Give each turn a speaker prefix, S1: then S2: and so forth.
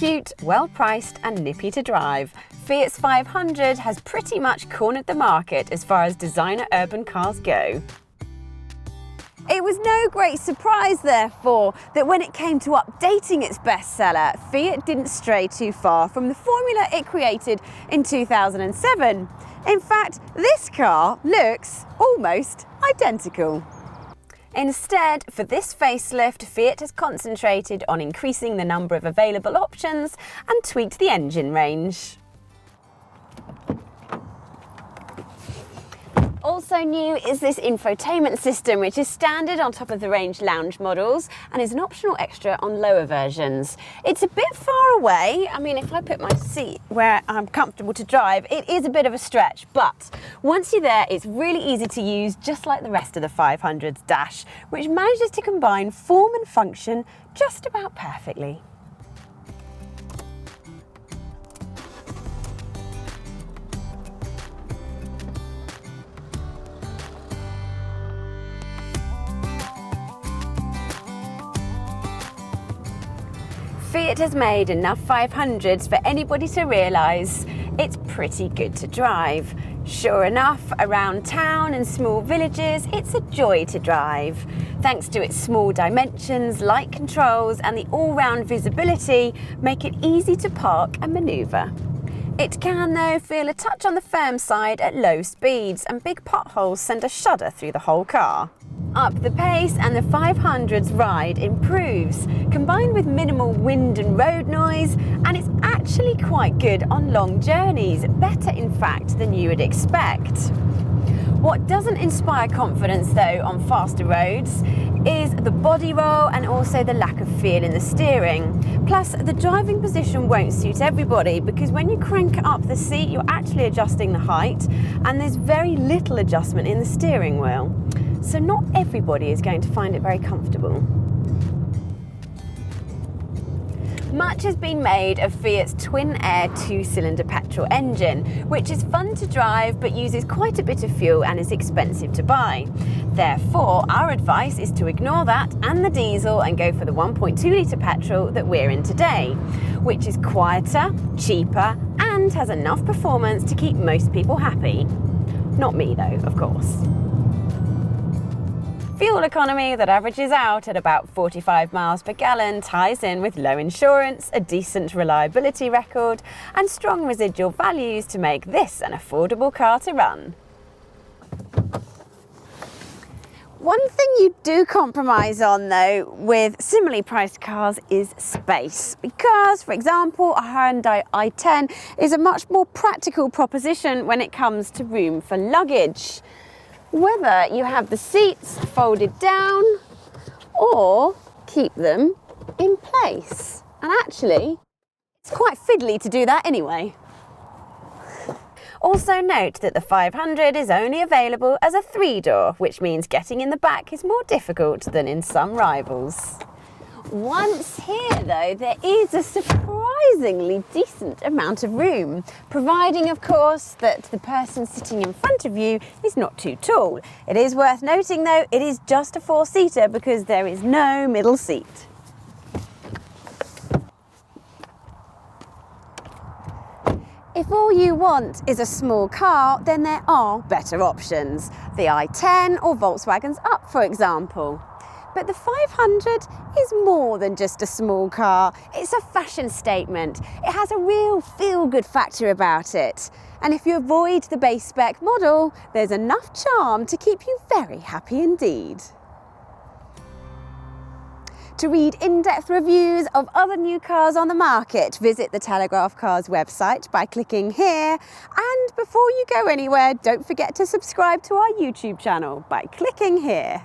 S1: cute, well-priced and nippy to drive, Fiat's 500 has pretty much cornered the market as far as designer urban cars go. It was no great surprise, therefore, that when it came to updating its bestseller, Fiat didn't stray too far from the formula it created in 2007. In fact, this car looks almost identical. Instead, for this facelift, Fiat has concentrated on increasing the number of available options and tweaked the engine range. Also new is this infotainment system, which is standard on top of the range lounge models and is an optional extra on lower versions. It's a bit far away. I mean, if I put my seat where I'm comfortable to drive, it is a bit of a stretch, but once you're there, it's really easy to use, just like the rest of the 500's dash, which manages to combine form and function just about perfectly. Fiat has made enough 500s for anybody to realise it's pretty good to drive. Sure enough, around town and small villages, it's a joy to drive. Thanks to its small dimensions, light controls and the all-round visibility make it easy to park and manoeuvre. It can, though, feel a touch on the firm side at low speeds, and big potholes send a shudder through the whole car. Up the pace and the 500's ride improves, combined with minimal wind and road noise, and it's actually quite good on long journeys, better in fact than you would expect. What doesn't inspire confidence though on faster roads is the body roll and also the lack of feel in the steering. Plus, the driving position won't suit everybody, because when you crank up the seat you're actually adjusting the height and there's very little adjustment in the steering wheel. So not everybody is going to find it very comfortable. Much has been made of Fiat's twin-air two-cylinder petrol engine, which is fun to drive but uses quite a bit of fuel and is expensive to buy. Therefore, our advice is to ignore that and the diesel and go for the 1.2 litre petrol that we're in today, which is quieter, cheaper and has enough performance to keep most people happy. Not me though, of course. Fuel economy that averages out at about 45 miles per gallon ties in with low insurance, a decent reliability record and strong residual values to make this an affordable car to run. One thing you do compromise on though with similarly priced cars is space, because for example a Hyundai i10 is a much more practical proposition when it comes to room for luggage. Whether you have the seats folded down or keep them in place. And actually, it's quite fiddly to do that anyway. Also note that the 500 is only available as a 3-door, which means getting in the back is more difficult than in some rivals. Once here though, there is a surprisingly decent amount of room, providing of course that the person sitting in front of you is not too tall. It is worth noting though, it is just a 4-seater because there is no middle seat. If all you want is a small car, then there are better options. The i10 or Volkswagen's Up, for example. But the 500 is more than just a small car. It's a fashion statement. It has a real feel-good factor about it. And if you avoid the base spec model, there's enough charm to keep you very happy indeed. To read in-depth reviews of other new cars on the market, visit the Telegraph Cars website by clicking here. And before you go anywhere, don't forget to subscribe to our YouTube channel by clicking here.